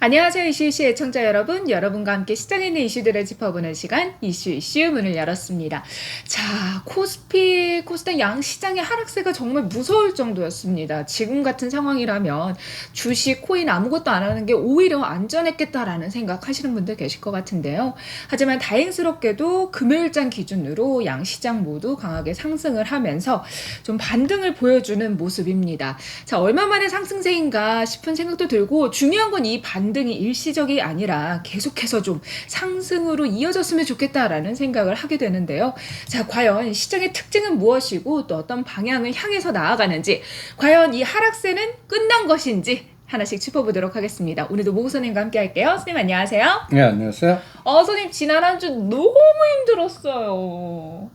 안녕하세요. 이슈이슈 애청자 여러분. 여러분과 함께 시장에 있는 이슈들을 짚어보는 시간 이슈이슈 문을 열었습니다. 자, 코스피, 코스닥 양시장의 하락세가 정말 무서울 정도였습니다. 지금 같은 상황이라면 주식, 코인 아무것도 안 하는 게 오히려 안전했겠다라는 생각하시는 분들 계실 것 같은데요. 하지만 다행스럽게도 금요일장 기준으로 양시장 모두 강하게 상승을 하면서 좀 반등을 보여주는 모습입니다. 자, 얼마 만에 상승세인가 싶은 생각도 들고, 중요한 건 이 반등이 일시적이 아니라 계속해서 좀 상승으로 이어졌으면 좋겠다라는 생각을 하게 되는데요. 자, 과연 시장의 특징은 무엇이고 또 어떤 방향을 향해서 나아가는지, 과연 이 하락세는 끝난 것인지 하나씩 짚어보도록 하겠습니다. 오늘도 모국 선생님과 함께 할게요. 선생님 안녕하세요. 네, 안녕하세요. 선생님 지난 한 주 너무 힘들었어요.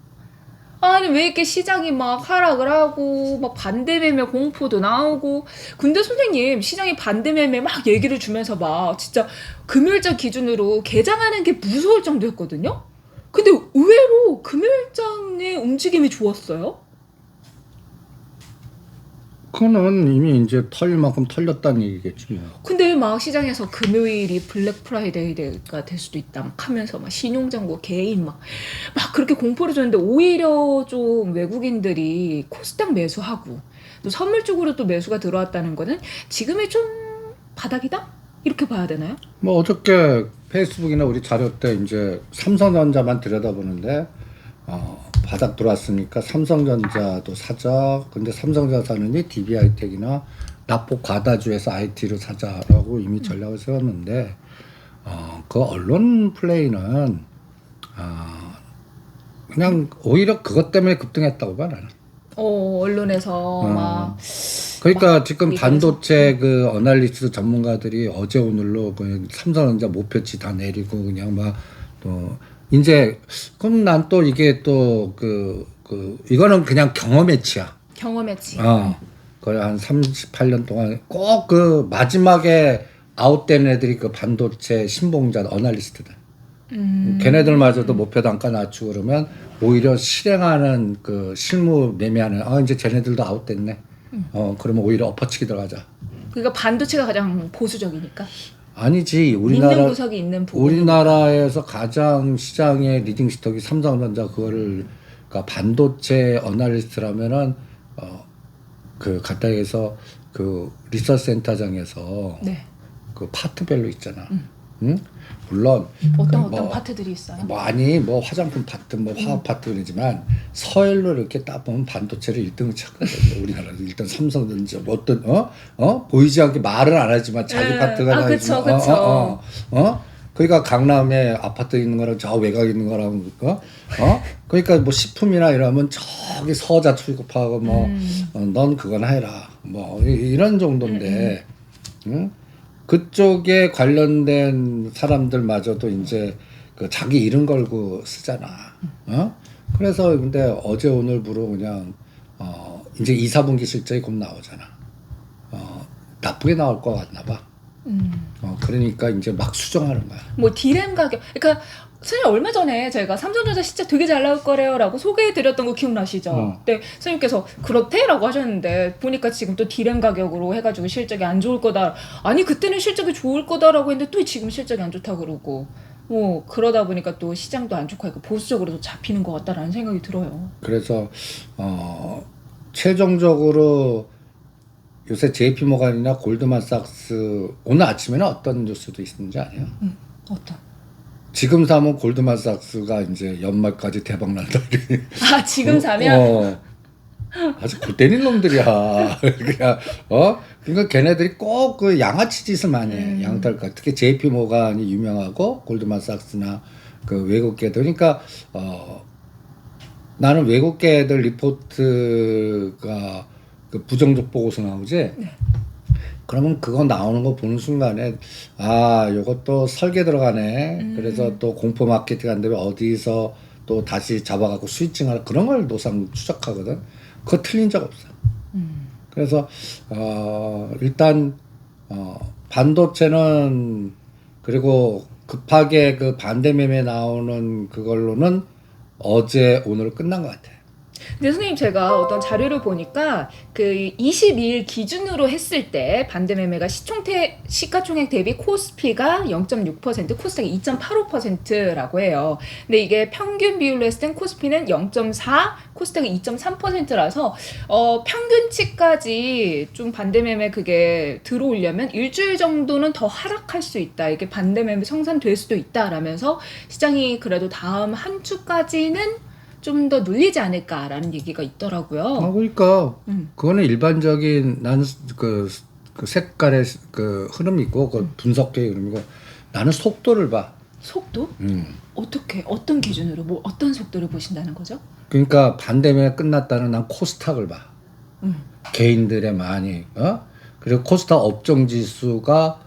아니 왜 이렇게 시장이 막 하락을 하고 막 반대매매 공포도 나오고. 근데 선생님 시장이 반대매매 막 얘기를 주면서 막 진짜 금요일장 기준으로 개장하는 게 무서울 정도였거든요. 근데 의외로 금요일장의 움직임이 좋았어요. 그거는 이미 이제 털릴 만큼 털렸다는 얘기겠지 뭐. 근데 막 시장에서 금요일이 블랙 프라이데이가 될 수도 있다 막 하면서 막 신용정보 개인 막 그렇게 공포를 줬는데, 오히려 좀 외국인들이 코스닥 매수하고 또 선물 쪽으로 또 매수가 들어왔다는 거는 지금의 좀 바닥이다? 이렇게 봐야 되나요? 뭐 어저께 페이스북이나 우리 자료 때 이제 삼성전자만 들여다보는데 바닥 들어왔으니까 삼성전자도 사자. 근데 삼성전자 사느니 DB하이텍이나 나포 과다주에서 IT를 사자라고 이미 전략을 세웠는데 그 언론 플레이는 그냥 오히려 그것 때문에 급등했다고 봐 나는. 언론에서 막 그러니까 지금 얘기해서. 반도체 그 어널리스트 전문가들이 어제 오늘로 그 삼성전자 목표치 다 내리고 그냥 막 또 이제 그럼 난 또 이게 또 이거는 그냥 경험치야. 경험했지. 거의 한 38년 동안 꼭 그 마지막에 아웃된 애들이 그 반도체 신봉자 어널리스트들. 걔네들마저도 목표 단가 낮추고 그러면 오히려 실행하는 그 실무 매매하는 이제 쟤네들도 아웃됐네. 그러면 오히려 엎어치기 들어가자. 그러니까 반도체가 가장 보수적이니까. 아니지. 믿는 구석이 있는 부분. 우리나라에서 가장 시장의 리딩 스톡이 삼성전자 그거를 그러니까 반도체 어널리스트라면은 그 가까이에서 그 리서치 센터장에서 네. 그 파트별로 있잖아. 응? 물론 어떤 파트들이 있어요? 뭐 화장품 파트, 뭐 화학 파트 그러지만 서열로 이렇게 딱 보면 반도체를 1등을 찾거든요. 우리나라도 일단 삼성전자 뭐 어떤 보이지 않게 말은 안 하지만 자기 파트가 다 그쵸. 그러니까 강남에 아파트 있는 거랑 저 외곽에 있는 거랑 그러니까 뭐 식품이나 이러면 저기 서자 출급하고 넌 그건 해라 뭐 이런 정도인데 응? 그쪽에 관련된 사람들마저도 이제 그 자기 이름 걸고 쓰잖아. 그래서 근데 어제 오늘부로 그냥 이제 2, 4분기 실적이 곧 나오잖아. 나쁘게 나올 것 같나 봐. 그러니까 이제 막 수정하는 거야. 뭐 디램 가격, 그러니까 선생님 얼마 전에 저희가 삼성전자 실적 되게 잘 나올 거래요라고 소개해드렸던 거 기억나시죠? 근데 선생님께서 그렇대라고 하셨는데 보니까 지금 또 디램 가격으로 해가지고 실적이 안 좋을 거다. 아니 그때는 실적이 좋을 거다라고 했는데 또 지금 실적이 안 좋다 그러고, 뭐 그러다 보니까 또 시장도 안 좋고 하니까 보수적으로도 잡히는 것 같다라는 생각이 들어요. 그래서 최종적으로 요새 JP모간이나 골드만삭스 오늘 아침에는 어떤 뉴스도 있는지 아세요? 어떤? 지금 사면 골드만삭스가 이제 연말까지 대박 난다. 지금 사면? 아주 골 때린 놈들이야. 그냥 그러니까 걔네들이 꼭 그 양아치 짓을 많이 해. 양탈가. 특히 JP모간이 유명하고 골드만삭스나 그 외국계들. 그러니까 나는 외국계들 리포트가 그 부정적 보고서 나오지. 네. 그러면 그거 나오는 거 보는 순간에 요것도 설계 들어가네. 그래서 또 공포 마케팅 한다면 어디서 또 다시 잡아갖고 스위칭하는 그런 걸 노상 추적하거든. 그거 틀린 적 없어. 그래서 일단 반도체는 그리고 급하게 그 반대 매매 나오는 그걸로는 어제 오늘 끝난 것 같아. 근데 선생님 제가 어떤 자료를 보니까 그 22일 기준으로 했을 때 반대 매매가 시가총액 대비 코스피가 0.6%, 코스닥이 2.85%라고 해요. 근데 이게 평균 비율로 했을 땐 코스피는 0.4, 코스닥이 2.3%라서 평균치까지 좀 반대 매매 그게 들어오려면 일주일 정도는 더 하락할 수 있다. 이게 반대 매매 청산될 수도 있다라면서 시장이 그래도 다음 한 주까지는 좀 더 눌리지 않을까라는 얘기가 있더라고요. 그러니까 그거는 일반적인 나는 그 색깔의 그 흐름이고 그 분석의 흐름이고 나는 속도를 봐. 속도? 어떻게 어떤 기준으로 뭐 어떤 속도를 보신다는 거죠? 그러니까 반대매가 끝났다는 난 코스닥을 봐. 개인들의 많이 그리고 코스닥 업종 지수가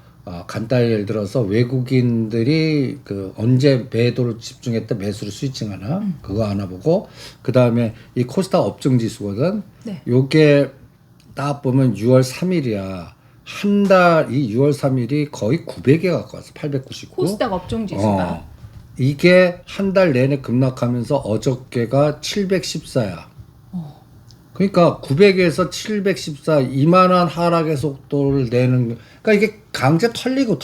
간단히 예를 들어서 외국인들이 그 언제 매도를 집중했다 매수를 스위칭하나 그거 하나 보고 그 다음에 이 코스닥 업종 지수거든. 네. 요게 딱 보면 6월 3일이야. 한 달 이 6월 3일이 거의 900에 가까웠어. 899. 코스닥 업종 지수가 이게 한 달 내내 급락하면서 어저께가 714야. 그러니까 900에서 714 이만한 하락의 속도를 내는 그러니까 이게 강제 털리고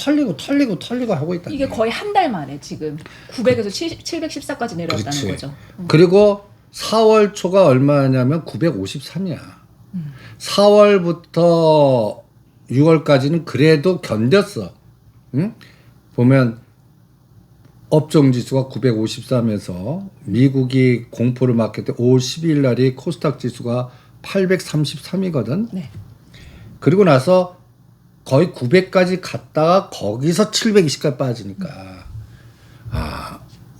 하고 있다. 이게 거의 한 달 만에 지금 900에서 714까지 내려왔다는 그렇지. 거죠. 그리고 4월 초가 얼마냐면 953이야. 4월부터 6월까지는 그래도 견뎠어. 응? 보면 업종 지수가 953에서 미국이 공포를 맞게 때 5월 12일 날이 코스닥 지수가 833이거든. 네. 그리고 나서 거의 900까지 갔다가 거기서 720까지 빠지니까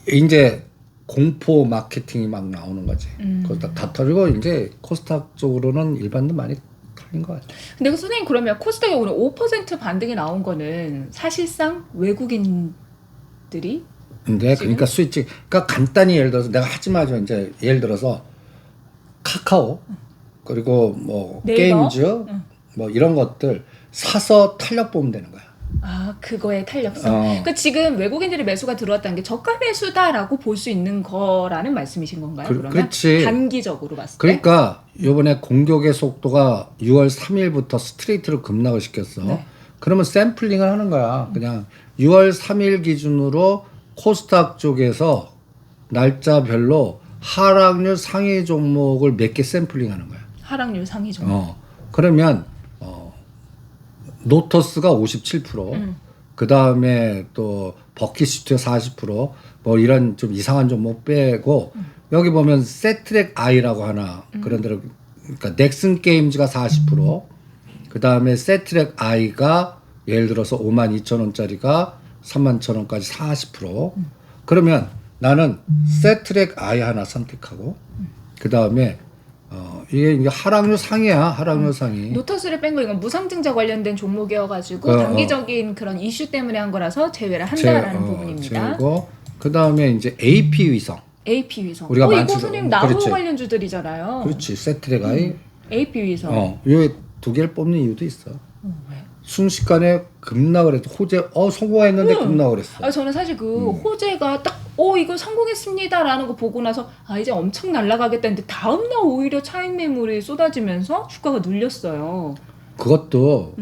이제 공포 마케팅이 막 나오는 거지. 코스닥 다 털리고 이제 코스닥 쪽으로는 일반도 많이 털린 것 같아. 근데 선생님 그러면 코스닥에 오늘 5% 반등이 나온 거는 사실상 외국인들이 근데 그러니까 스위치 그러니까 간단히 예를 들어서 내가 하지 마죠. 이제 예를 들어서 카카오 그리고 뭐 네이버? 게임즈 뭐 이런 것들 사서 탄력 보면 되는 거야. 그거의 탄력성. 그러니까 지금 외국인들의 매수가 들어왔다는 게 저가 매수다라고 볼 수 있는 거라는 말씀이신 건가요? 그러면 그렇지. 단기적으로 봤을 때. 그러니까 이번에 공격의 속도가 6월 3일부터 스트레이트로 급락을 시켰어. 네. 그러면 샘플링을 하는 거야. 그냥 6월 3일 기준으로 코스닥 쪽에서 날짜별로 하락률 상위 종목을 몇 개 샘플링하는 거야. 하락률 상위 종목. 그러면 노터스가 57%, 그 다음에 또 버킷슈트 40%뭐 이런 좀 이상한 종목 빼고 여기 보면 세트랙 아이라고 하나 그런 데로 그러니까 넥슨 게임즈가 40%, 그 다음에 세트랙 아이가 예를 들어서 52,000원짜리가 31,000원까지 40%. 그러면 나는 세트랙 아이 하나 선택하고 그 다음에 이게 하락률 상이야. 하락률 상이. 노터스를 뺀 거 이건 무상증자 관련된 종목이어가지고 단기적인 그런 이슈 때문에 한 거라서 제외를 한다라는 부분입니다. 그리고 그 다음에 이제 AP 위성. AP 위성. 우리가 이거 많지. 선생님 나무 그렇지. 관련주들이잖아요. 그렇지. 세트랙 아이. AP 위성. 이두 개를 뽑는 이유도 있어. 왜? 순식간에 급락을 했어. 호재 성공했는데 급락을 했어. 저는 사실 그 호재가 딱 이거 성공했습니다라는 거 보고 나서 이제 엄청 날아가겠다 했는데 다음날 오히려 차익 매물이 쏟아지면서 주가가 눌렸어요. 그것도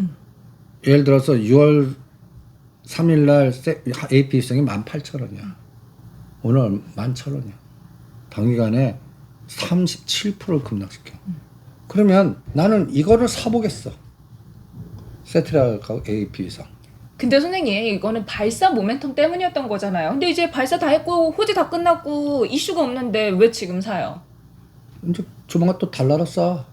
예를 들어서 6월 3일 날 AP 위성이 18,000원이야. 오늘 11,000원이야. 단기간에 37%를 급락시켜. 그러면 나는 이거를 사보겠어. 세트라하고 AP 위성. 근데 선생님 이거는 발사 모멘텀 때문이었던 거잖아요. 근데 이제 발사 다 했고 호재 다 끝났고 이슈가 없는데 왜 지금 사요? 이제 조만간 또 달러로 싸.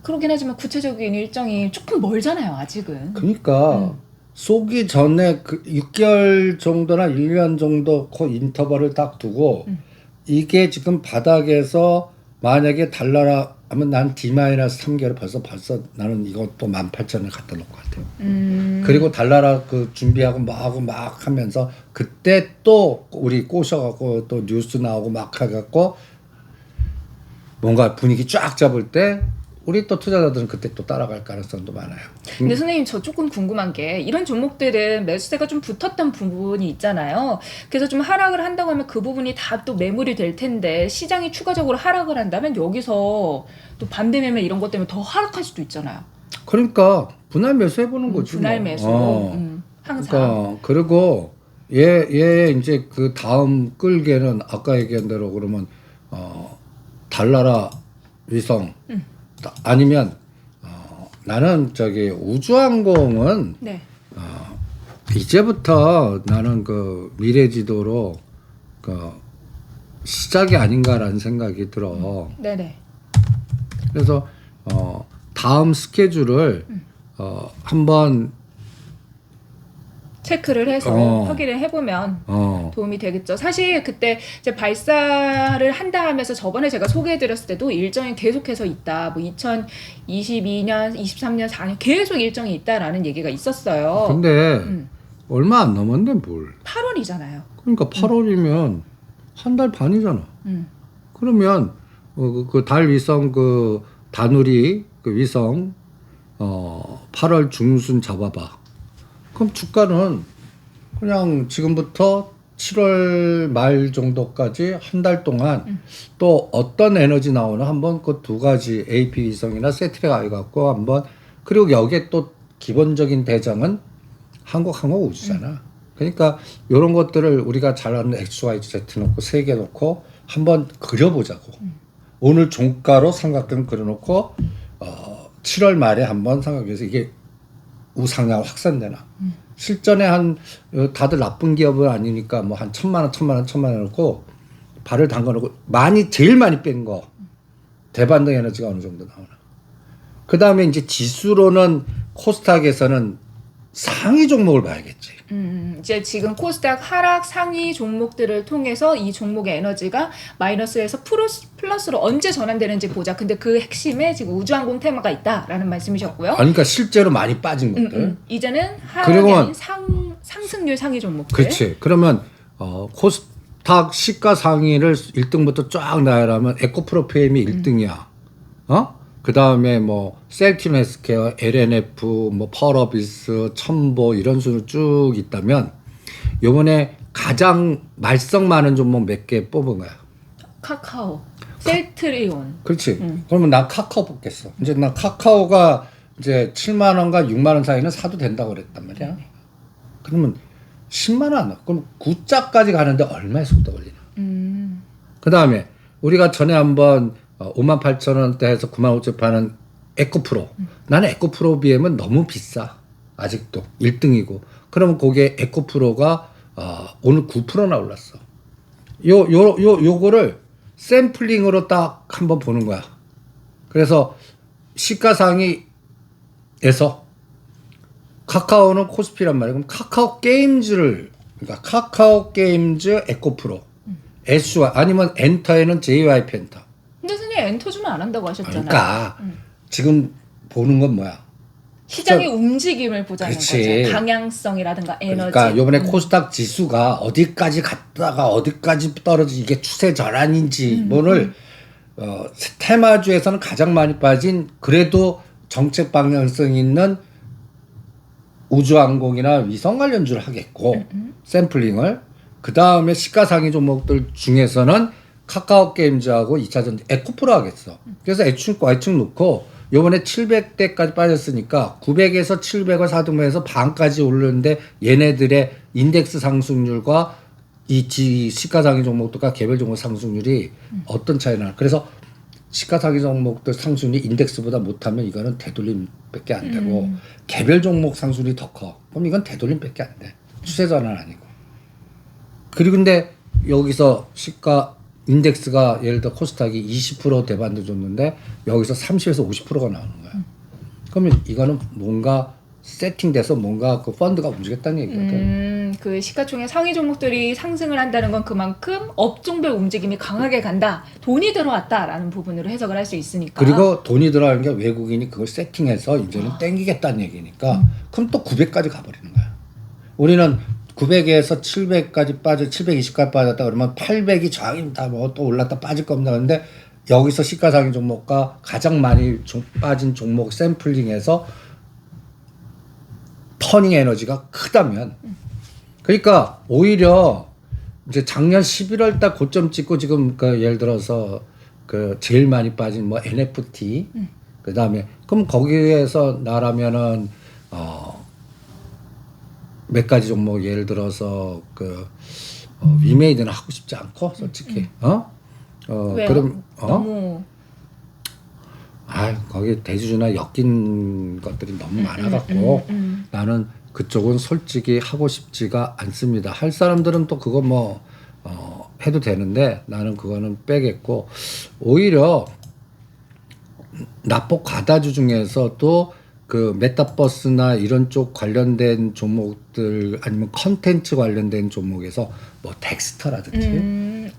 그러긴 하지만 구체적인 일정이 조금 멀잖아요 아직은. 그러니까 쏘기 전에 그 6개월 정도나 1년 정도 그 인터벌을 딱 두고 이게 지금 바닥에서 만약에 달러라 하면 난 D-3개월 벌써 나는 이것도 18,000원을 갖다 놓을 것 같아요. 그리고 달러라 그 준비하고 막 하면서 그때 또 우리 꼬셔갖고 또 뉴스 나오고 막 해갖고 뭔가 분위기 쫙 잡을 때 우리 또 투자자들은 그때 또 따라갈 가능성도 많아요. 근데 선생님 저 조금 궁금한 게 이런 종목들은 매수세가 좀 붙었던 부분이 있잖아요. 그래서 좀 하락을 한다고 하면 그 부분이 다 또 매물이 될 텐데 시장이 추가적으로 하락을 한다면 여기서 또 반대 매매 이런 것 때문에 더 하락할 수도 있잖아요. 그러니까 분할 매수 해보는 거지. 분할 뭐. 매수로 항상. 그러니까 그리고 얘 이제 그 다음 끌개는 아까 얘기한 대로 그러면 달나라 위성 아니면 나는 저기 우주항공은 네. 이제부터 나는 그 미래지도로 그 시작이 아닌가라는 생각이 들어. 네네. 그래서 다음 스케줄을 한번 체크를 해서 확인을 해보면 도움이 되겠죠. 사실 그때 이제 발사를 한다 하면서 저번에 제가 소개해드렸을 때도 일정이 계속해서 있다. 뭐 2022년, 23년, 4년 계속 일정이 있다라는 얘기가 있었어요. 근데 얼마 안 남았는데 뭘? 8월이잖아요. 그러니까 8월이면 한 달 반이잖아. 그러면 그 달 위성 그 다누리 그 위성 8월 중순 잡아봐. 그럼 주가는 그냥 지금부터 7월 말 정도까지 한 달 동안 또 어떤 에너지 나오나 한번 그 두 가지 AP 위성이나 세트랙 아이 갖고 한번 그리고 여기에 또 기본적인 대장은 한국 우주잖아. 그러니까 이런 것들을 우리가 잘 아는 XYZ 놓고 세 개 놓고 한번 그려보자고. 오늘 종가로 삼각형 그려놓고 7월 말에 한번 삼각형에서 이게 우상향 확산되나. 실전에 한 다들 나쁜 기업은 아니니까 뭐 한 1,000만 원 놓고 발을 담가놓고 제일 많이 뺀 거 대반등 에너지가 어느 정도 나오나. 그 다음에 이제 지수로는 코스닥에서는 상위 종목을 봐야겠지. 이제 지금 코스닥 하락 상위 종목들을 통해서 이 종목의 에너지가 마이너스에서 플러스로 언제 전환되는지 보자. 근데 그 핵심에 지금 우주항공 테마가 있다라는 말씀이셨고요. 아니, 그러니까 실제로 많이 빠진 것들. 이제는 하락이 아닌 상승률 상위 종목들. 그렇지. 그러면 코스닥 시가 상위를 1등부터 쫙 나열하면 에코프로페임이 1등이야. 그 다음에 뭐 셀팀 헬스케어, LNF, 뭐 파워비스, 첨보 이런 순으로 쭉 있다면 요번에 가장 말썽 많은 종목 몇 개 뽑은 거야. 카카오, 셀트리온. 그렇지. 그러면 난 카카오 뽑겠어. 이제 난 카카오가 이제 7만 원과 6만 원 사이는 사도 된다고 그랬단 말이야. 그러면 10만 원 안 나. 그럼 9자까지 가는데 얼마의 속도 걸리나. 그 다음에 우리가 전에 한번 58,000원대에서 95,000원 파는 에코프로. 나는 에코프로 BM은 너무 비싸. 아직도 1등이고. 그러면 거기에 에코프로가 오늘 9%나 올랐어. 요거를 샘플링으로 딱 한번 보는 거야. 그래서 시가상위에서 카카오는 코스피란 말이야. 그럼 카카오 게임즈를 그러니까 카카오 게임즈 에코프로 SY 아니면 엔터에는 JYP 엔터. 근데 선생님 엔터 주면 안 한다고 하셨잖아요. 그러니까 지금 보는 건 뭐야? 시장의 움직임을 보자는 그치. 거죠. 방향성이라든가 에너지. 그러니까 요번에 코스닥 지수가 어디까지 갔다가 어디까지 떨어지지 이게 추세 전환인지 뭐를 테마주에서는 가장 많이 빠진 그래도 정책 방향성 있는 우주항공이나 위성 관련주를 하겠고 샘플링을 그 다음에 시가상위 종목들 중에서는 카카오 게임즈하고 2차전지 에코프로 하겠어. 그래서 애축 놓고 요번에 700대까지 빠졌으니까 900에서 700을 사등분해서 반까지 오르는데 얘네들의 인덱스 상승률과 이 시가상위 종목들과 개별 종목 상승률이 어떤 차이나. 그래서 시가상위 종목들 상승률이 인덱스보다 못하면 이거는 되돌림밖에 안 되고 개별 종목 상승률이 더 커. 그럼 이건 되돌림밖에 안 돼. 추세 전환 아니고. 그리고 근데 여기서 시가 인덱스가 예를 들어 코스닥이 20% 대반도 줬는데 여기서 30에서 50%가 나오는 거야. 그러면 이거는 뭔가 세팅돼서 뭔가 그 펀드가 움직였다는 얘기거든. 그 시가총액 상위 종목들이 상승을 한다는 건 그만큼 업종별 움직임이 강하게 간다. 돈이 들어왔다라는 부분으로 해석을 할 수 있으니까. 그리고 돈이 들어가는 게 외국인이 그걸 세팅해서 이제는 땡기겠다는 얘기니까 그럼 또 900까지 가버리는 거야. 우리는 900에서 700까지 빠져 720까지 빠졌다 그러면 800이 저항이다 뭐 또 올랐다 빠질 겁니다. 근데 여기서 시가상위 종목과 가장 많이 빠진 종목 샘플링해서 터닝 에너지가 크다면 그러니까 오히려 이제 작년 11월 달 고점 찍고 지금 그 예를 들어서 그 제일 많이 빠진 뭐 NFT 그다음에 그럼 거기에서 나라면은 몇 가지 종목 예를 들어서 그 위메이드는 하고 싶지 않고 솔직히 왜요? 그럼 너무 거기 대주주나 엮인 것들이 너무 많아갖고 나는 그쪽은 솔직히 하고 싶지가 않습니다. 할 사람들은 또 그거 뭐 해도 되는데 나는 그거는 빼겠고 오히려 납폭 과다주 중에서도 그 메타버스나 이런 쪽 관련된 종목들 아니면 컨텐츠 관련된 종목에서 뭐 덱스터라든지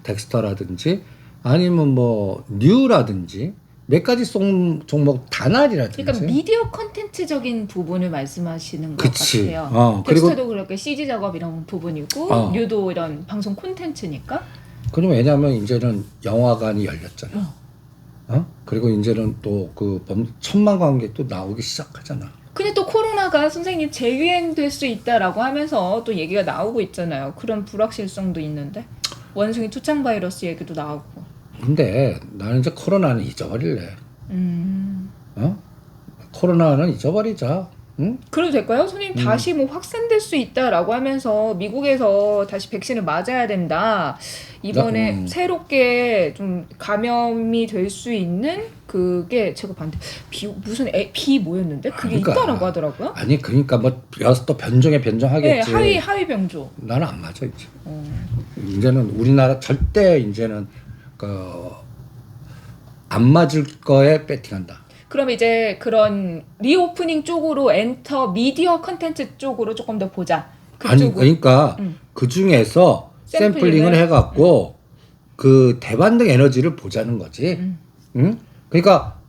덱스터라든지 아니면 뭐 뉴라든지 몇 가지 종목 다날이라든지 그러니까 미디어 컨텐츠적인 부분을 말씀하시는 것 그치. 같아요. 그리고 텍스트도 그렇게 CG 작업 이런 부분이고 뉴도 이런 방송 콘텐츠니까. 그럼 왜냐하면 이제는 영화관이 열렸잖아. 그리고 이제는 또 그 천만 관객도 나오기 시작하잖아. 근데 또 코로나가 선생님 재유행될 수 있다라고 하면서 또 얘기가 나오고 있잖아요. 그런 불확실성도 있는데 원숭이 투창 바이러스 얘기도 나오고. 근데 나는 이제 코로나는 잊어버릴래. 코로나는 잊어버리자. 응? 그래도 될까요? 선생님 다시 뭐 확산될 수 있다라고 하면서 미국에서 다시 백신을 맞아야 된다. 이번에 새롭게 좀 감염이 될 수 있는 그게 제가 봤는데 비 뭐였는데 그게 그러니까, 있다라고 하더라고요. 아니 그러니까 뭐 여기서 또 변종하겠지. 네, 하위 병조. 나는 안 맞아 이제. 이제는 우리나라 절대 이제는 안 맞을 거에 배팅한다. 그럼 이제 그런 리오프닝 쪽으로 엔터 미디어 컨텐츠 쪽으로 조금 더 보자. 아니 그러니까 그 중에서 샘플링을 해갖고 그 대반등 에너지를 보자는 거지. 응? 그러니까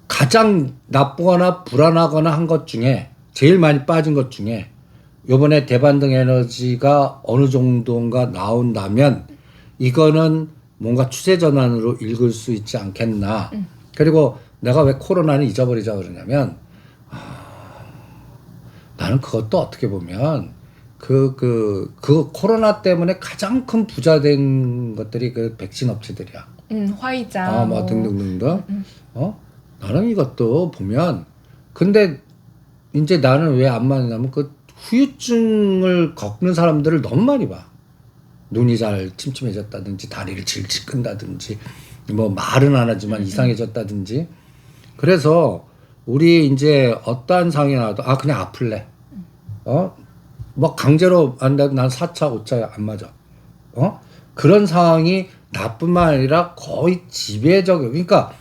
가장 나쁘거나 불안하거나 한 것 중에 제일 많이 빠진 것 중에 요번에 대반등 에너지가 어느 정도인가 나온다면 이거는 뭔가 추세 전환으로 읽을 수 있지 않겠나. 그리고 내가 왜 코로나는 잊어버리자 그러냐면 나는 그것도 어떻게 보면 그 코로나 때문에 가장 큰 부자 된 것들이 그 백신 업체들이야. 화이자 뭐 등등등등. 나는 이것도 보면 근데 이제 나는 왜 안 맞냐면 그 후유증을 겪는 사람들을 너무 많이 봐. 눈이 잘 침침해졌다든지 다리를 질질 끈다든지 뭐 말은 안 하지만 이상해졌다든지 그래서 우리 이제 어떠한 상황이 나와도 그냥 아플래. 뭐 강제로 난 4차 5차 안 맞아. 그런 상황이 나뿐만 아니라 거의 지배적이에요. 그러니까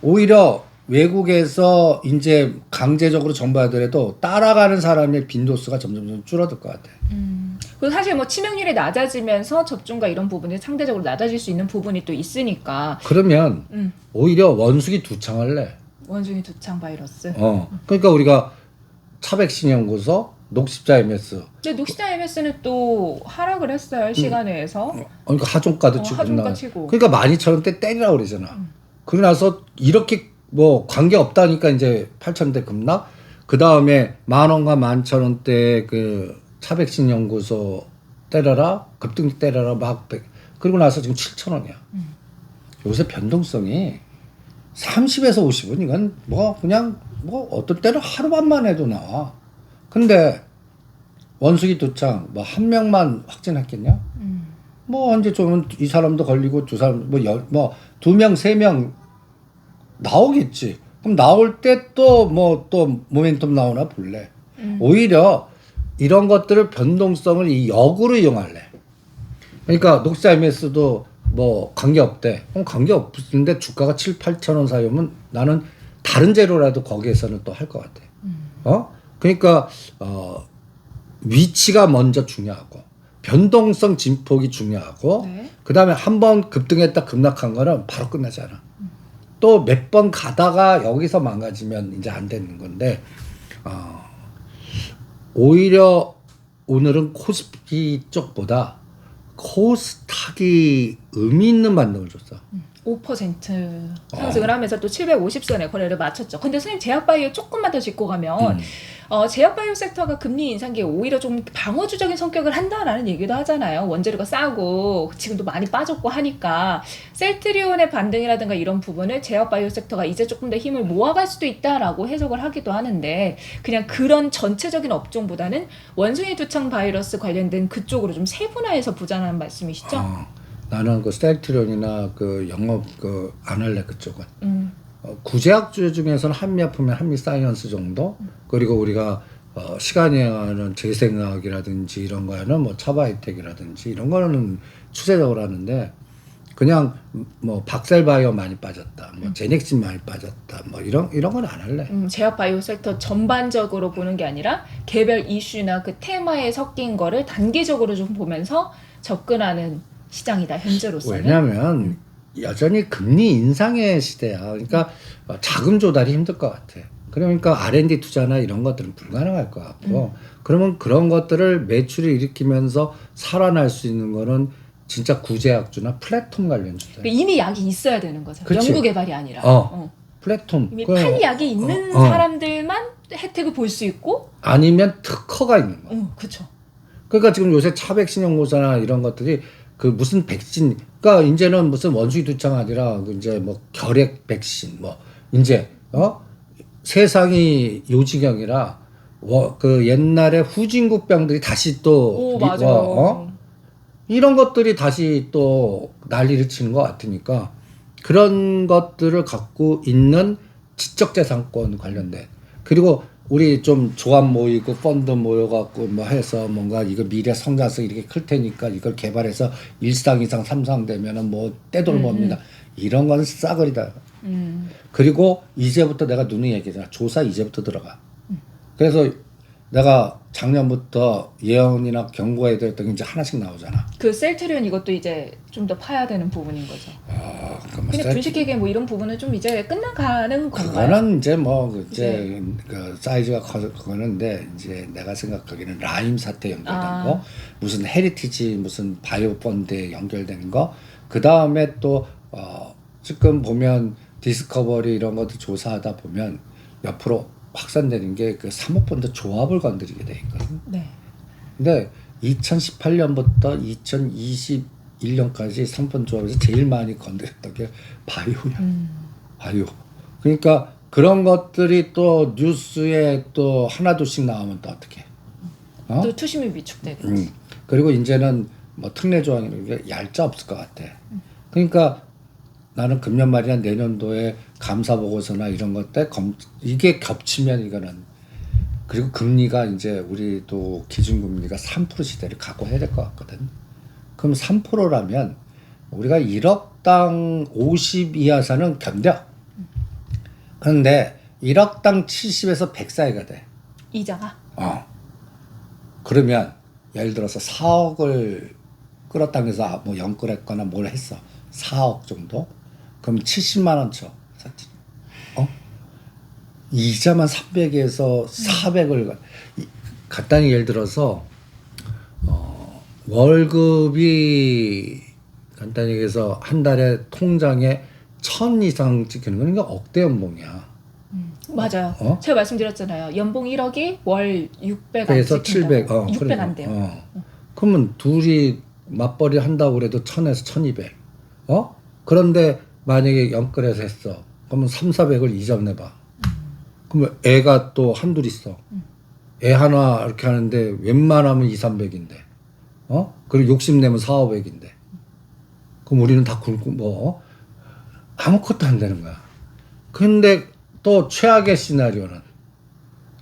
오히려 외국에서 이제 강제적으로 정부하더라도 따라가는 사람의 빈도수가 점점 줄어들 것 같아. 그리고 사실 뭐 치명률이 낮아지면서 접종과 이런 부분이 상대적으로 낮아질 수 있는 부분이 또 있으니까. 그러면 오히려 원숭이 두창할래. 원숭이 두창 바이러스. 그러니까 우리가 차백신 연구소, 녹십자 MS. 근데 녹시자 MS는 또 하락을 했어요 시간에서. 그러니까 하종가도 치고. 하종가 치고. 그러니까 12,000원대 때리라고 그러잖아. 그러고 나서 이렇게 뭐 관계 없다니까 이제 8,000원대 급락. 그 다음에 10,000원과 11,000원대 그 차백신 연구소 때려라, 급등 때려라 막 그리고 나서 지금 7,000원이야. 요새 변동성이 30에서 50은 이건 뭐 그냥 뭐 어떨 때는 하루만만 해도 나와. 근데 원숭이 두창 뭐 한 명만 확진했겠냐? 뭐 언제 좀 이 사람도 걸리고 두 사람 뭐 두 명 세 명 나오겠지. 그럼 나올 때 또 뭐 또 모멘텀 나오나 볼래. 오히려 이런 것들을 변동성을 이 역으로 이용할래. 그러니까 녹사 MS도 뭐 관계 없대. 그럼 관계 없는데 주가가 7, 8천 원 사이면 나는 다른 재료라도 거기에서는 또 할 것 같아. 그러니까 위치가 먼저 중요하고 변동성 진폭이 중요하고 네. 그다음에 한 번 급등했다 급락한 거는 바로 끝나지 않아. 또 몇 번 가다가 여기서 망가지면 이제 안 되는 건데 오히려 오늘은 코스피 쪽보다 코스닥이 의미 있는 반등을 줬어. 5% 상승을 하면서 또 750선의 거래를 마쳤죠. 근데 선생님 제약바이오 조금만 더 짚고 가면 제약바이오 섹터가 금리 인상기에 오히려 좀 방어주적인 성격을 한다라는 얘기도 하잖아요. 원재료가 싸고 지금도 많이 빠졌고 하니까 셀트리온의 반등이라든가 이런 부분을 제약바이오 섹터가 이제 조금 더 힘을 모아갈 수도 있다라고 해석을 하기도 하는데 그냥 그런 전체적인 업종보다는 원숭이 두창 바이러스 관련된 그쪽으로 좀 세분화해서 보자는 말씀이시죠? 나는 그 셀트리온이나 그 영업 안 할래 그쪽은. 구제약주 중에서는 한미약품의 한미사이언스 정도 그리고 우리가 시간이 가는 재생학이라든지 이런 거에는 뭐 차바이텍이라든지 이런 거는 추세적으로 하는데 그냥 뭐 박셀바이오 많이 빠졌다, 뭐 제넥신 많이 빠졌다, 뭐 이런 건 안 할래. 제약바이오 섹터 전반적으로 보는 게 아니라 개별 이슈나 그 테마에 섞인 거를 단계적으로 좀 보면서 접근하는 시장이다 현재로서는. 왜냐하면 여전히 금리 인상의 시대야. 그러니까 자금 조달이 힘들 것 같아. 그러니까 R&D 투자나 이런 것들은 불가능할 것 같고 그러면 그런 것들을 매출을 일으키면서 살아날 수 있는 거는 진짜 구제약주나 플랫폼 관련주다. 그러니까 이미 약이 있어야 되는 거죠. 그치? 연구 개발이 아니라. 플랫폼. 이미 팔 약이 있는 사람들만 혜택을 볼 수 있고 아니면 특허가 있는 거. 그렇죠. 그러니까 지금 요새 차백신 연구소나 이런 것들이 그 무슨 백신, 그러니까 이제는 무슨 원숭이 두창 아니라 이제 뭐 결핵 백신, 뭐 이제 세상이 요지경이라 그 옛날에 후진국병들이 다시 또 맞아요. 이런 것들이 다시 또 난리를 치는 것 같으니까 그런 것들을 갖고 있는 지적재산권 관련된 그리고 우리 좀 조합 모이고 펀드 모여갖고 뭐 해서 뭔가 이거 미래 성장성 이렇게 클 테니까 이걸 개발해서 1상, 2상, 3상 되면은 뭐 떼돈 법니다. 이런 건 싸그리다. 그리고 이제부터 내가 누누이 얘기했잖아. 조사 이제부터 들어가. 그래서 내가 작년부터 예언이나 경고해야 됐던 게 이제 하나씩 나오잖아. 그 셀트리온 이것도 이제 좀 더 파야 되는 부분인 거죠. 근데 주식회계 뭐 이런 부분은 좀 이제 끝나가는 건가요? 그거는 이제 뭐 이제 그 사이즈가 커는데 이제 내가 생각하기에는 라임 사태 연결된 거, 무슨 헤리티지 무슨 바이오 펀드에 연결된 거, 그 다음에 또 지금 보면 디스커버리 이런 것도 조사하다 보면 옆으로 확산되는 게 그 사모펀드 조합을 건드리게 돼 있거든. 네. 근데 2018년부터 2021년까지 사모펀드 조합에서 제일 많이 건드렸던 게 바이오야. 바이오. 그러니까 그런 것들이 또 뉴스에 또 하나둘씩 나오면 또 어떻게? 또 투심이 위축되고. 그리고 이제는 뭐 특례 조항이라는 게 얄짜 없을 것 같아. 그러니까 나는 금년 말이나 내년도에 감사 보고서나 이런 것 때 이게 겹치면 이거는 그리고 금리가 이제 우리도 기준금리가 3% 시대를 각오해야 될 것 같거든. 그럼 3%라면 우리가 1억당 50 이하사는 견뎌. 그런데 1억당 70에서 100 사이가 돼. 이자가? 그러면 예를 들어서 4억을 끌었다고 해서 뭐 연끌했거나 뭘 했어. 4억 정도? 그럼 70만 원 쳐. 이자만 300에서 400을 간단히 예를 들어서 월급이 간단히 얘기해서 한 달에 통장에 1,000 이상 찍히는 건 이게 억대 연봉이야. 맞아요. 제가 말씀드렸잖아요. 연봉 1억이 월 600 안 그래서 700, 600 안 돼요. 그러면 둘이 맞벌이 한다고 그래도 1000에서 1200. 그런데 만약에 연끌해서 했어. 그러면 3, 400을 이자 내봐. 그러면 애가 또 한둘 있어. 애 하나 이렇게 하는데 웬만하면 2, 300인데. 그리고 욕심내면 4, 500인데. 그럼 우리는 다 굶고 뭐 아무것도 안 되는 거야. 근데 또 최악의 시나리오는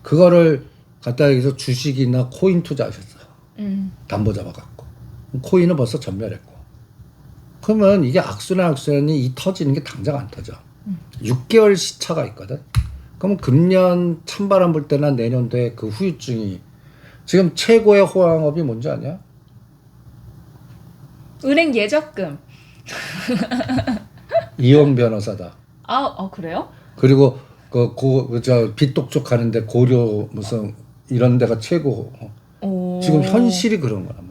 그거를 갖다 여기서 주식이나 코인 투자하셨어. 담보 잡아갖고. 코인은 벌써 전멸했고. 그러면 이게 악순환이 이 터지는 게 당장 안 터져. 6개월 시차가 있거든. 그럼 금년 찬바람 불 때나 내년도에 그 후유증이 지금 최고의 호황업이 뭔지 아냐? 은행 예적금. 이용 변호사다. 그래요? 그리고 빚독촉 하는데 고려 무슨 이런 데가 최고. 지금 현실이 그런 거란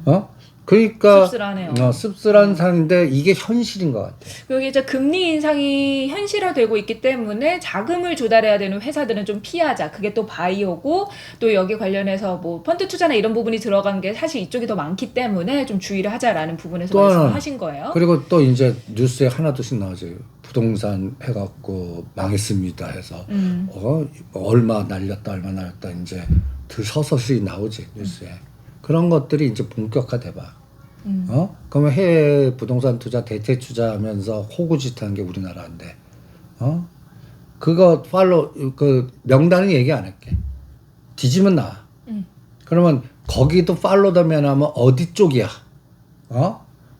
말이야. 그러니까 씁쓸하네요. 씁쓸한 상인데 이게 현실인 것 같아. 여기 이제 금리 인상이 현실화되고 있기 때문에 자금을 조달해야 되는 회사들은 좀 피하자. 그게 또 바이오고 또 여기 관련해서 뭐 펀드 투자나 이런 부분이 들어간 게 사실 이쪽이 더 많기 때문에 좀 주의를 하자라는 부분에서 또 하나, 말씀하신 거예요. 그리고 또 이제 뉴스에 하나둘씩 나오죠. 부동산 해갖고 망했습니다 해서 얼마 날렸다 얼마 날렸다 이제 서서히 나오지 뉴스에. 그런 것들이 이제 본격화돼봐. 그러면 해외 부동산 투자 대체 투자하면서 호구짓하는 게 우리나라인데, 그거 그 명단은 얘기 안 할게. 뒤지면 나와. 그러면 거기도 팔로우더면 하면 어디 쪽이야?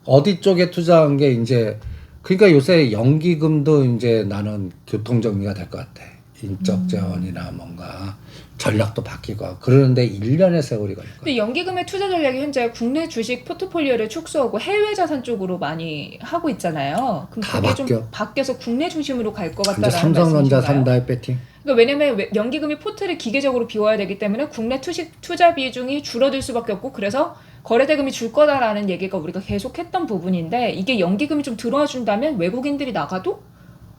어디 쪽에 투자한 게 이제 그러니까 요새 연기금도 이제 나는 교통 정리가 될 것 같아. 인적 재원이나 뭔가 전략도 바뀌고 그러는데 1년의 세월이 걸릴 거야. 근데 연기금의 투자 전략이 현재 국내 주식 포트폴리오를 축소하고 해외 자산 쪽으로 많이 하고 있잖아요. 그럼 다 그게 바뀌어. 좀 바뀌어서 국내 중심으로 갈 것 근데 같다라는 삼성전자 말씀이신가요? 산다의 배팅. 그러니까 왜냐면 연기금이 포트를 기계적으로 비워야 되기 때문에 국내 투자 비중이 줄어들 수밖에 없고 그래서 거래대금이 줄 거다라는 얘기가 우리가 계속 했던 부분인데 이게 연기금이 좀 들어와 준다면 외국인들이 나가도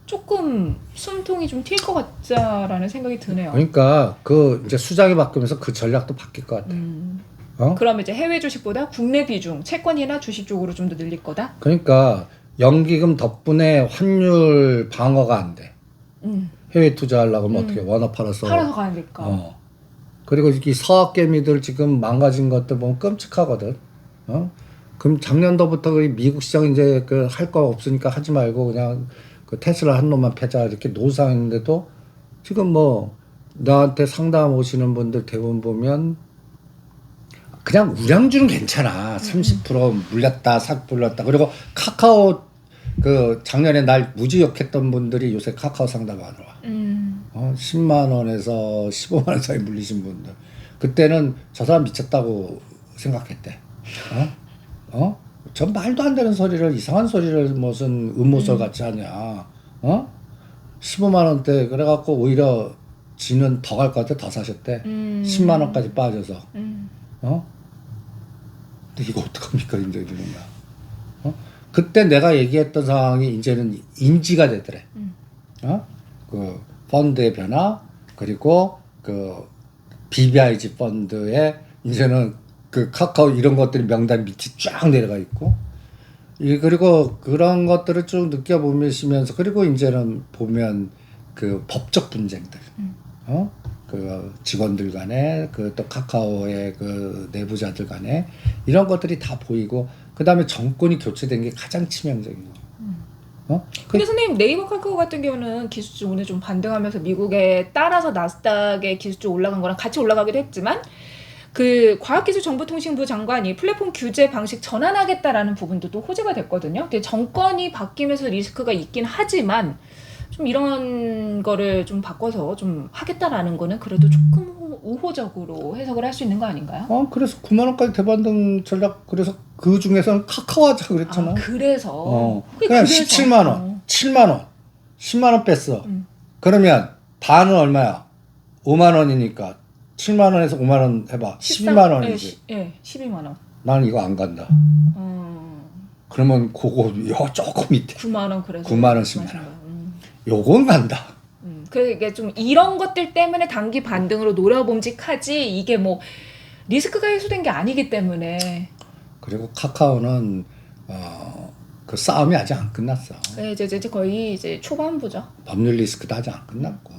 조금 숨통이 좀 튈 것 같다라는 생각이 드네요. 그러니까 그 이제 수장이 바뀌면서 그 전략도 바뀔 것 같아. 그러면 이제 해외 주식보다 국내 비중, 채권이나 주식 쪽으로 좀 더 늘릴 거다? 그러니까 연기금 덕분에 환율 방어가 안 돼. 해외 투자하려고 하면 어떻게 원화 팔아서 가니까. 그리고 이 서학개미들 지금 망가진 것들 보면 끔찍하거든. 그럼 작년도부터 미국 시장 이제 그 할 거 없으니까 하지 말고 그냥 그 테슬라 한 놈만 패자 이렇게 노상했는데도 지금 뭐 나한테 상담 오시는 분들 대부분 보면 그냥 우량주는 괜찮아. 30% 물렸다, 싹 불렸다. 그리고 카카오 그 작년에 날 무지욕했던 분들이 요새 카카오 상담 안 와. 10만 원에서 15만 원 사이 물리신 분들. 그때는 저 사람 미쳤다고 생각했대. 전 말도 안 되는 소리를 이상한 소리를 무슨 음모설 같이 하냐. 15만 원대 그래갖고 오히려 지는 더 갈 것 같아. 더 사셨대. 10만 원까지 빠져서. 근데 이거 어떡합니까 이제 이러는 거야. 그때 내가 얘기했던 상황이 이제는 인지가 되더래. 그 펀드의 변화 그리고 그 BBIG 펀드의 이제는 그 카카오 이런 것들이 명단 밑이 쫙 내려가 있고 그리고 그런 것들을 쭉 느껴보시면서 그리고 이제는 보면 그 법적 분쟁들 그 직원들 간에 그 또 카카오의 그 내부자들 간에 이런 것들이 다 보이고 그 다음에 정권이 교체된 게 가장 치명적인 거. 근데 선생님 네이버 카카오 같은 경우는 기술주 오늘 좀 반등하면서 미국에 따라서 나스닥의 기술주 올라간 거랑 같이 올라가기도 했지만 그 과학기술정보통신부 장관이 플랫폼 규제 방식 전환하겠다라는 부분도 또 호재가 됐거든요. 근데 정권이 바뀌면서 리스크가 있긴 하지만 좀 이런 거를 좀 바꿔서 좀 하겠다라는 거는 그래도 조금 우호적으로 해석을 할 수 있는 거 아닌가요? 그래서 9만 원까지 대반등 전략 그래서 그 중에서는 카카오 하자 그랬잖아. 그래서 그냥 17만 원, 7만 원, 10만 원 뺐어. 그러면 반은 얼마야? 5만 원이니까 7만 원에서 5만 원 해봐. 12만 원이지. 예, 12만 원. 나는 이거 안 간다. 그러면 그거 조금 밑에 9만 원 그래서 9만 원, 10만 원. 요건 간다. 그게 좀 이런 것들 때문에 단기 반등으로 노려봄직하지 이게 뭐 리스크가 해소된 게 아니기 때문에. 그리고 카카오는 그 싸움이 아직 안 끝났어. 네, 이제 거의 이제 초반부죠. 법률 리스크도 아직 안 끝났고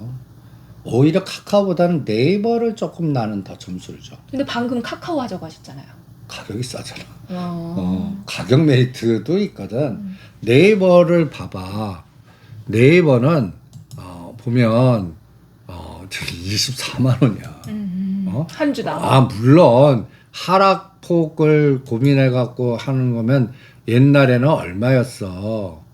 오히려 카카오보다는 네이버를 조금 나는 더 점수를 줘. 근데 방금 카카오 하자고 하셨잖아요. 가격이 싸잖아. 가격 메리트도 있거든. 네이버를 봐봐. 네이버는 보면 저기 24만 원이야. 한 주당. 물론 하락폭을 고민해 갖고 하는 거면 옛날에는 얼마였어?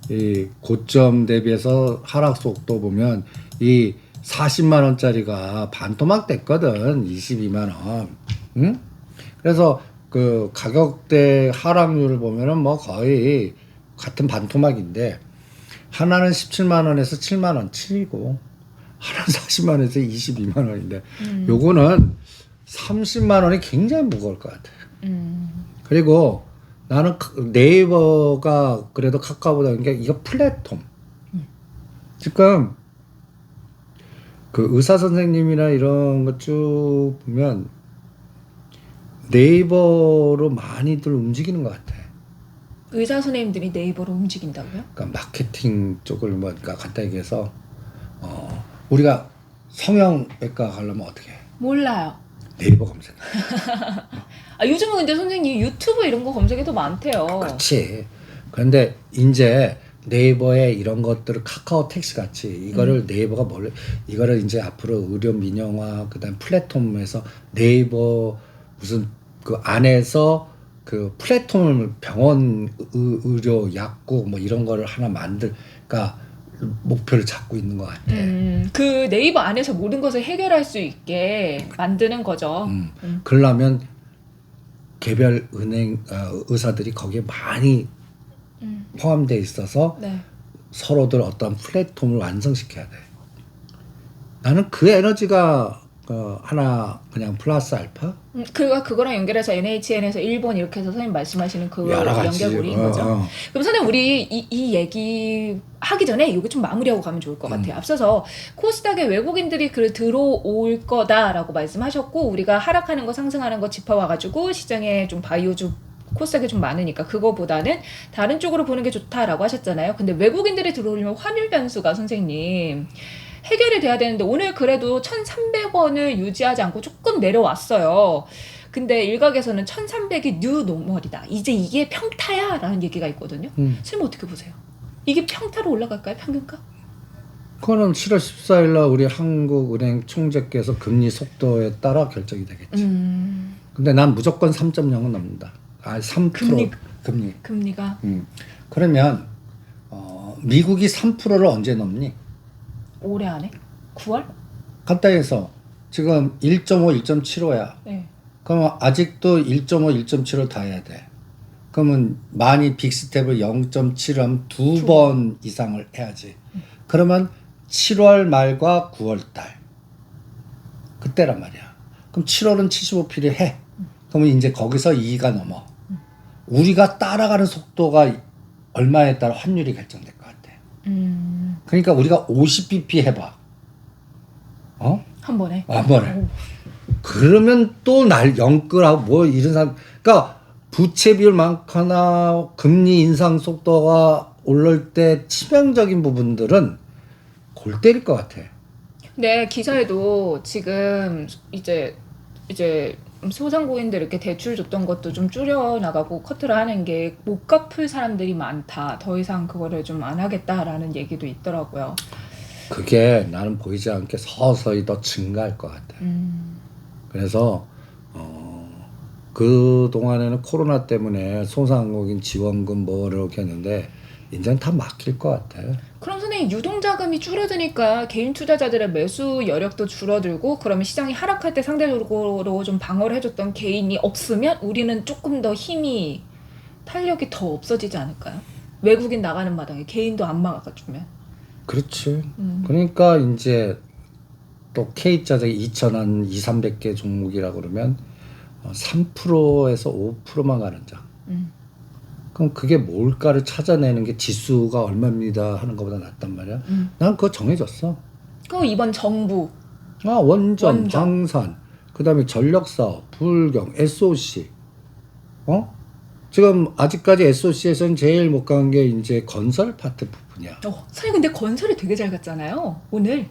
이 고점 대비해서 하락 속도 보면 이 40만 원짜리가 반토막 됐거든. 22만 원. 응? 그래서 그 가격대 하락률을 보면은 뭐 거의 같은 반토막인데 하나는 17만 원에서 7만 원 7이고 하나는 40만 원에서 22만 원인데 요거는 30만 원이 굉장히 무거울 것 같아요. 그리고 나는 네이버가 그래도 카카오보다 게 이거 플랫폼. 지금 그 의사 선생님이나 이런 것 쭉 보면 네이버로 많이들 움직이는 것 같아. 의사 선생님들이 네이버로 움직인다고요? 그러니까 마케팅 쪽을 뭐 그러니까 간단히 얘기해서 우리가 성형외과 가려면 어떻게 해? 몰라요. 네이버 검색. 아, 요즘은 근데 선생님 유튜브 이런 거 검색해도 많대요. 그렇지. 그런데 이제 네이버에 이런 것들을 카카오 택시 같이 이거를 네이버가 이거를 이제 앞으로 의료 민영화 그다음 플랫폼에서 네이버 무슨 그 안에서 그 플랫폼을 병원 의료 약국 뭐 이런 거를 하나 그러니까 목표를 잡고 있는 것 같아. 그 네이버 안에서 모든 것을 해결할 수 있게 만드는 거죠. 그러려면 개별 은행 의사들이 거기에 많이 포함되어 있어서 네. 서로들 어떤 플랫폼을 완성시켜야 돼. 나는 그 에너지가 하나 그냥 플러스 알파? 그거랑 연결해서 NHN에서 일본 이렇게 해서 선생님 말씀하시는 그 여러 가지. 연결고리인 거죠. 그럼 선생님 우리 이 얘기 하기 전에 이거 좀 마무리하고 가면 좋을 것 같아요. 앞서서 코스닥에 외국인들이 들어올 거다라고 말씀하셨고 우리가 하락하는 거 상승하는 거 짚어와가지고 시장에 좀 바이오주 코스닥이 좀 많으니까 그거보다는 다른 쪽으로 보는 게 좋다라고 하셨잖아요. 근데 외국인들이 들어오려면 환율 변수가 선생님 해결이 돼야 되는데 오늘 그래도 1,300원을 유지하지 않고 조금 내려왔어요. 근데 일각에서는 1,300이 뉴 노멀이다. 이제 이게 평타야 라는 얘기가 있거든요. 선생님 어떻게 보세요? 이게 평타로 올라갈까요? 평균가? 그거는 7월 14일 날 우리 한국은행 총재께서 금리 속도에 따라 결정이 되겠지. 근데 난 무조건 3.0은 넘는다. 3% 금리가 그러면 미국이 3%를 언제 넘니? 올해 안에? 9월? 간단히 해서 지금 1.5, 1.75야. 네. 그러면 아직도 1.5, 1.75 다 해야 돼. 그러면 많이 빅스텝을 0.7 하면 두 번 이상을 해야지. 그러면 7월 말과 9월 달. 그때란 말이야. 그럼 7월은 75필이 해. 그러면 이제 거기서 2가 넘어. 우리가 따라가는 속도가 얼마에 따라 환율이 결정될 것 같아. 그러니까 우리가 50bp 해봐. 한 번에? 한 번에. 그러면 또 날 영끌하고 뭐 이런 사람. 그러니까 부채 비율 많거나 금리 인상 속도가 오를 때 치명적인 부분들은 골 때릴 것 같아. 네, 기사에도 지금 이제 소상공인들 이렇게 대출 줬던 것도 좀 줄여나가고 커트를 하는 게 못 갚을 사람들이 많다. 더 이상 그거를 좀 안 하겠다라는 얘기도 있더라고요. 그게 나는 보이지 않게 서서히 더 증가할 것 같아. 그래서 그 동안에는 코로나 때문에 소상공인 지원금 뭐 이렇게 했는데 이제는 다 막힐 것 같아. 그럼 선생님 유동자금이 줄어드니까 개인 투자자들의 매수 여력도 줄어들고 그러면 시장이 하락할 때 상대적으로 좀 방어를 해줬던 개인이 없으면 우리는 조금 더 힘이 탄력이 더 없어지지 않을까요? 외국인 나가는 마당에 개인도 안 막아주면. 그렇지. 그러니까 이제 또 K자적이 2,000한 2,300개 종목이라고 그러면 3%에서 5%만 가는 장. 그럼 그게 뭘까를 찾아내는 게 지수가 얼마입니다 하는 것보다 낫단 말이야. 난 그거 정해졌어. 그럼 이번 정부 원전, 방산, 그다음에 전력사업, 불경, SOC. 지금 아직까지 SOC에서는 제일 못 간 게 이제 건설 파트 부분이야. 선생님 근데 건설이 되게 잘 갔잖아요 오늘.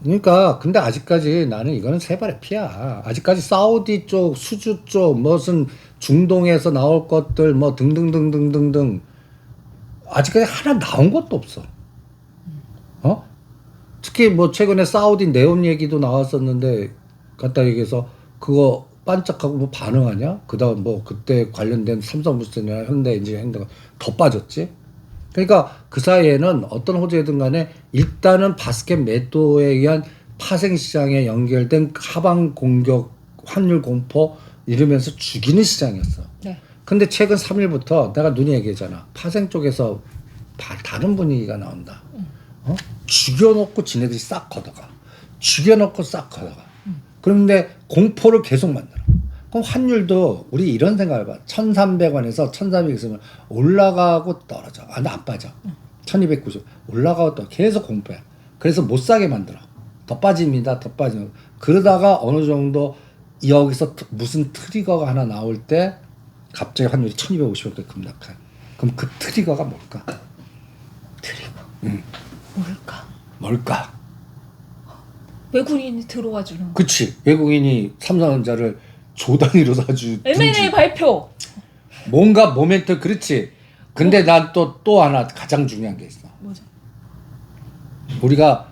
그러니까 근데 아직까지 나는 이거는 세 발의 피야. 아직까지 사우디 쪽, 수주 쪽, 무슨 중동에서 나올 것들 뭐 등등등등등등 아직까지 하나 나온 것도 없어. 특히 뭐 최근에 사우디 네온 얘기도 나왔었는데 갖다 얘기해서 그거 반짝하고 뭐 반응하냐? 그다음 뭐 그때 관련된 삼성물산이나 현대엔진 핸드가 더 빠졌지. 그러니까 그 사이에는 어떤 호재든 간에 일단은 바스켓 매도에 의한 파생 시장에 연결된 하방 공격, 환율 공포 이러면서 죽이는 시장이었어. 네. 근데 최근 3일부터 내가 눈이 얘기했잖아. 파생 쪽에서 다른 분위기가 나온다. 죽여놓고 지네들이 싹 걷어가. 죽여놓고 싹 걷어가. 그런데 공포를 계속 만들어. 그럼 환율도 우리 이런 생각을 봐. 1,300원에서 1,300 있으면 올라가고 떨어져. 아, 안 빠져. 1,290 올라가고 또 계속 공포야. 그래서 못 사게 만들어. 더 빠집니다. 더 빠지면. 그러다가 어느 정도 여기서 무슨 트리거가 하나 나올 때 갑자기 환율이 1,250원까지 급락한. 그럼 그 트리거가 뭘까? 트리거. 뭘까? 외국인이 들어와 주는 거. 그치. 외국인이 삼성전자를 조 단위로 사주. M&A 발표. 뭔가 모멘트 그렇지. 근데 난 또 하나 가장 중요한 게 있어. 뭐죠? 우리가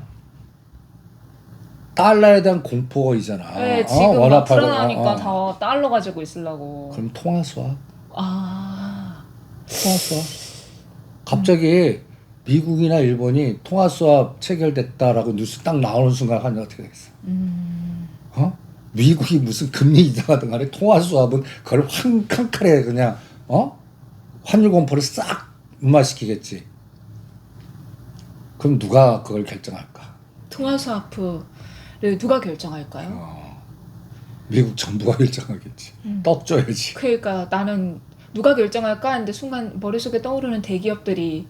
달러에 대한 공포이잖아. 네, 지금 막 원화파고. 불안하니까 다 달러 가지고 있으려고. 그럼 통화 수합. 아. 통화 수합. 갑자기 미국이나 일본이 통화 수합 체결됐다라고 뉴스 딱 나오는 순간 하면 어떻게 되겠어? 미국이 무슨 금리 이상하든 간에 통화 수합은 그걸 칸칸에 그냥 환율 공포를 싹 무마시키겠지. 그럼 누가 그걸 결정할까? 통화 수화프를 누가 결정할까요? 미국 정부가 결정하겠지. 떡 줘야지. 그러니까 나는 누가 결정할까 하는데 순간 머릿속에 떠오르는 대기업들이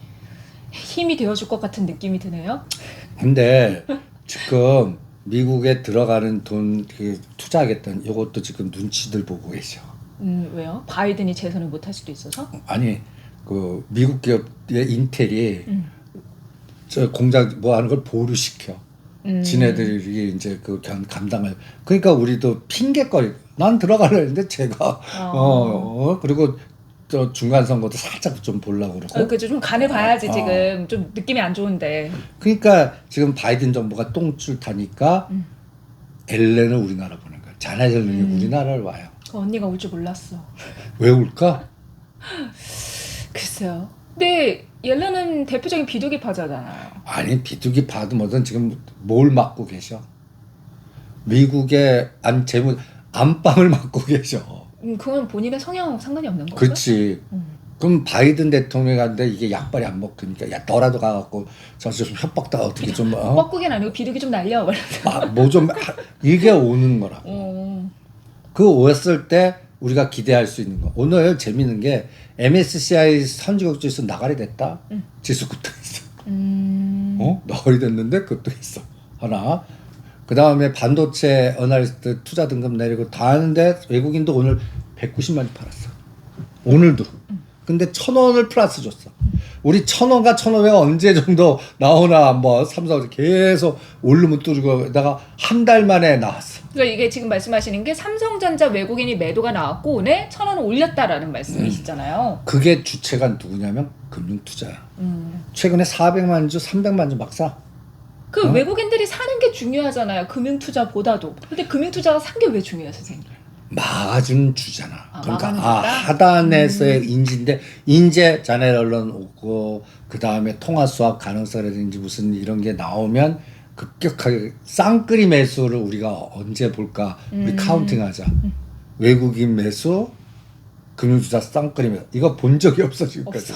힘이 되어줄 것 같은 느낌이 드네요. 근데 지금 미국에 들어가는 돈 투자하겠다는 이것도 지금 눈치들 보고 계셔. 왜요? 바이든이 재선을 못할 수도 있어서? 아니 그 미국 기업의 인텔이 저 공장 뭐 하는 걸 보류시켜. 지네들이 이제 그 감당을. 그러니까 우리도 핑계거리. 난 들어가려는데 제가 그리고 저 중간 선거도 살짝 좀 보려고 그러고. 그죠. 좀 간을 봐야지 지금 좀 느낌이 안 좋은데. 그러니까 지금 바이든 정부가 똥줄 타니까 엘렌은 우리나라 보낸 거야. 자네 젤렌이 우리나라를 와요. 언니가 올 줄 몰랐어. 왜 올까? 글쎄요. 근데 옐렌은 대표적인 비둘기파잖아요. 아니 비둘기 봐도 뭐든 지금 뭘 맡고 계셔? 미국의 안방을 맡고 계셔. 그건 본인의 성향 상관이 없는 거죠? 그렇지. 그럼 바이든 대통령이 갔는데 이게 약발이 안 먹히니까 야 너라도 가갖고 저좀 협박다 어떻게 좀 뻐꾸기는 아니고 비둘기 좀 날려. 뭐 좀 이게 오는 거라고. 그 왔을 때 우리가 기대할 수 있는 거. 오늘 재밌는 게 MSCI 선진국 지수 나가리 됐다. 지수 급등했어. 나가리 됐는데 급등했어. 하나. 그 다음에 반도체 어널리스트 투자 등급 내리고 다 하는데 외국인도 오늘 190만이 팔았어. 오늘도. 근데 1,000원을 플러스 줬어. 우리 1,000원과 1,500원 언제 정도 나오나 뭐 삼성 계속 오르면 뚫고 다가 한 달 만에 나왔어. 그러니까 이게 지금 말씀하시는 게 삼성전자 외국인이 매도가 나왔고 오늘 1,000원을 올렸다라는 말씀이시잖아요. 그게 주체가 누구냐면 금융투자야. 최근에 400만 주, 300만 주 막 사. 그 외국인들이 사는 게 중요하잖아요. 금융투자보다도. 근데 금융투자가 산 게 왜 중요해요, 선생님? 막아주는 주잖아. 그러니까 막아주다? 하단에서의 인지인데 인제 자네 언론 오고 그 다음에 통화 수합 가능성이라든지 무슨 이런 게 나오면 급격하게 쌍끌이 매수를 우리가 언제 볼까? 우리 카운팅하자. 외국인 매수, 금융투자 쌍끌이 매수. 이거 본 적이 없어 지금까지.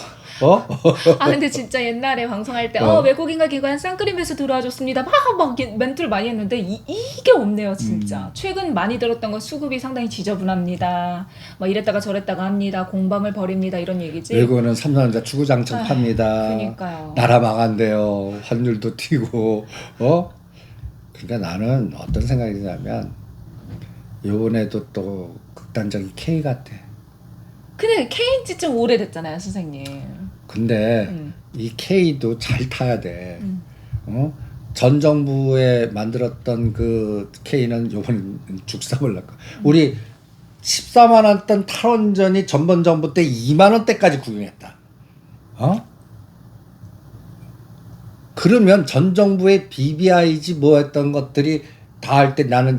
근데 진짜 옛날에 방송할 때 외국인과 기관 쌍끌이면서 들어와줬습니다. 막 멘트를 많이 했는데 이게 없네요 진짜. 최근 많이 들었던 건 수급이 상당히 지저분합니다. 막 이랬다가 저랬다가 합니다. 공방을 벌입니다. 이런 얘기지. 외국은 삼성전자 추구장창 팝니다. 그러니까요. 나라 망한대요. 환율도 튀고. 그러니까 나는 어떤 생각이 드냐면 요번에도 또 극단적인 K 같아. 근데 K인지 좀 오래됐잖아요 선생님. 근데 이 K도 잘 타야 돼. 전 정부에 만들었던 그 K는 요번에 죽삼을 났고 우리 14만 원던 탈원전이 전번 정부 때 2만 원대까지 구경했다. 그러면 전 정부의 BBI지 뭐 했던 것들이 다 할 때 나는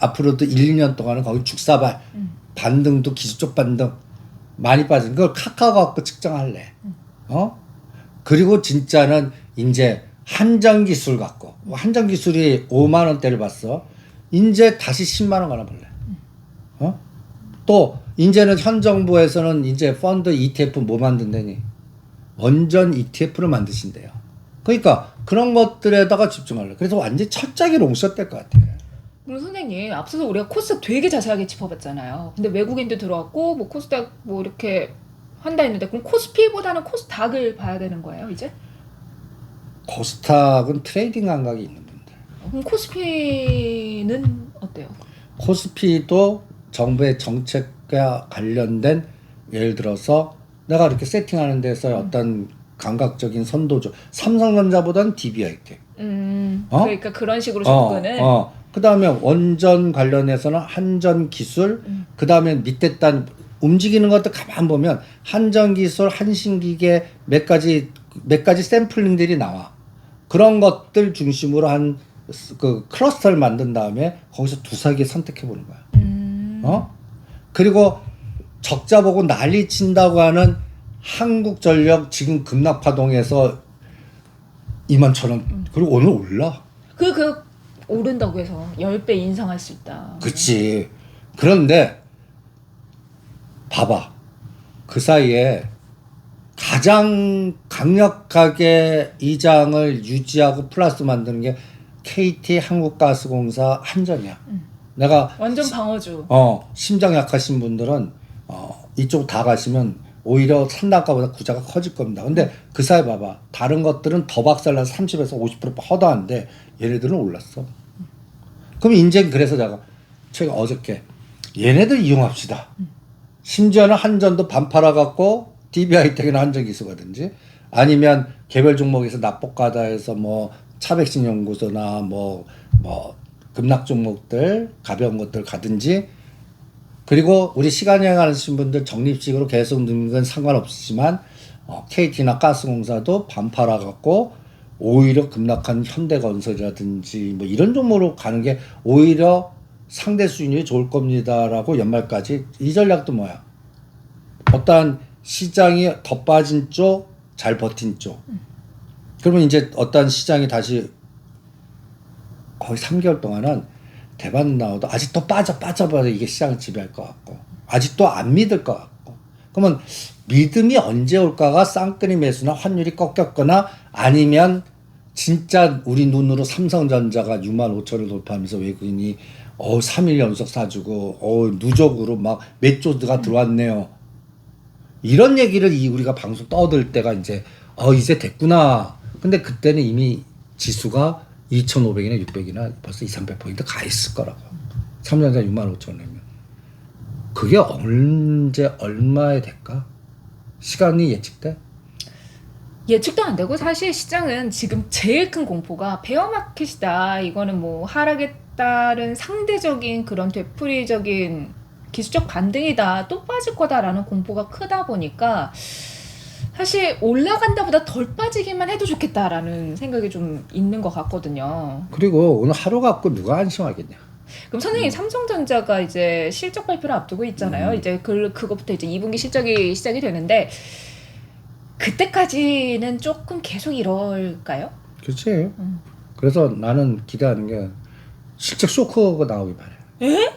앞으로도 1, 2년 동안은 거기 죽사발 반등도 기술적 반등 많이 빠진 걸 카카오 갖고 측정할래. 그리고 진짜는 이제 한정 기술 갖고 한정 기술이 5만 원대를 봤어. 이제 다시 10만 원 가나 볼래. 또 이제는 현 정부에서는 이제 펀드 ETF 뭐 만든다니? 원전 ETF를 만드신대요. 그러니까 그런 것들에다가 집중할래. 그래서 완전히 철저하게 롱숏 될 것 같아. 그럼 선생님 앞서서 우리가 코스닥 되게 자세하게 짚어봤잖아요. 근데 외국인도 들어왔고 뭐 코스닥 뭐 이렇게 한다 했는데 그럼 코스피보다는 코스닥을 봐야 되는 거예요 이제? 코스닥은 트레이딩 감각이 있는 분들. 그럼 코스피는 어때요? 코스피도 정부의 정책과 관련된 예를 들어서 내가 이렇게 세팅하는 데서 어떤 감각적인 선도죠. 삼성전자보다는 DBIT. 그러니까 그런 식으로 접근을. 그 다음에 원전 관련해서는 한전 기술, 그 다음에 밑에 단 움직이는 것도 가만 보면 한전 기술, 한신기계 몇 가지 샘플링들이 나와. 그런 것들 중심으로 한 그 클러스터를 만든 다음에 거기서 두세 개 선택해 보는 거야. 그리고 적자 보고 난리 친다고 하는 한국전력 지금 급락파동에서 21,000원. 그리고 오늘 올라. 그 오른다고 해서 10배 인상할 수 있다. 그치. 그런데 봐봐. 그 사이에 가장 강력하게 이장을 유지하고 플러스 만드는 게 KT 한국가스공사 한전이야. 내가 완전 방어주. 심장 약하신 분들은 이쪽 다 가시면 오히려 상단가보다 구자가 커질 겁니다. 근데 그 사이 봐봐. 다른 것들은 더 박살나서 30에서 50% 허다한데 얘네들은 올랐어. 그럼 이제 그래서 내가 최근 어저께 얘네들 이용합시다. 심지어는 한전도 반팔아 갖고 DBI텍이나 한전기수가든지 아니면 개별 종목에서 납복가다해서 뭐 차백신 연구소나 뭐 급락 종목들 가벼운 것들 가든지 그리고 우리 시간 여행하시는 분들 적립식으로 계속 넣는 건 상관없지만 KT나 가스공사도 반팔아 갖고 오히려 급락한 현대건설이라든지 뭐 이런 종목으로 가는 게 오히려 상대 수익률이 좋을 겁니다라고 연말까지 이 전략도 뭐야? 어떠한 시장이 더 빠진 쪽, 잘 버틴 쪽. 그러면 이제 어떤 시장이 다시 거의 3개월 동안은 대박 나와도 아직도 빠져 이게 시장을 지배할 것 같고 아직도 안 믿을 것 같고 그러면 믿음이 언제 올까가 쌍끌이 매수나 환율이 꺾였거나 아니면 진짜 우리 눈으로 삼성전자가 65,000을 돌파하면서 외국인이 3일 연속 사주고 누적으로 막 몇 조가 들어왔네요. 이런 얘기를 우리가 방송 떠들 때가 이제 됐구나. 근데 그때는 이미 지수가 2,500이나 600이나 벌써 2,300포인트 가 있을 거라고. 삼성전자 65,000이면. 그게 언제 얼마에 될까? 시간이 예측돼? 예측도 안 되고 사실 시장은 지금 제일 큰 공포가 베어마켓이다. 이거는 뭐 하락에 따른 상대적인 그런 되풀이적인 기술적 반등이다. 또 빠질 거다라는 공포가 크다 보니까 사실 올라간다보다 덜 빠지기만 해도 좋겠다라는 생각이 좀 있는 것 같거든요. 그리고 오늘 하루 갖고 누가 안심하겠냐? 그럼 선생님 삼성전자가 이제 실적 발표를 앞두고 있잖아요. 이제 그거부터 이제 2분기 실적이 시작이 되는데 그때까지는 조금 계속 이럴까요? 그렇지. 그래서 나는 기대하는 게 실적 쇼크가 나오길 바래. 에?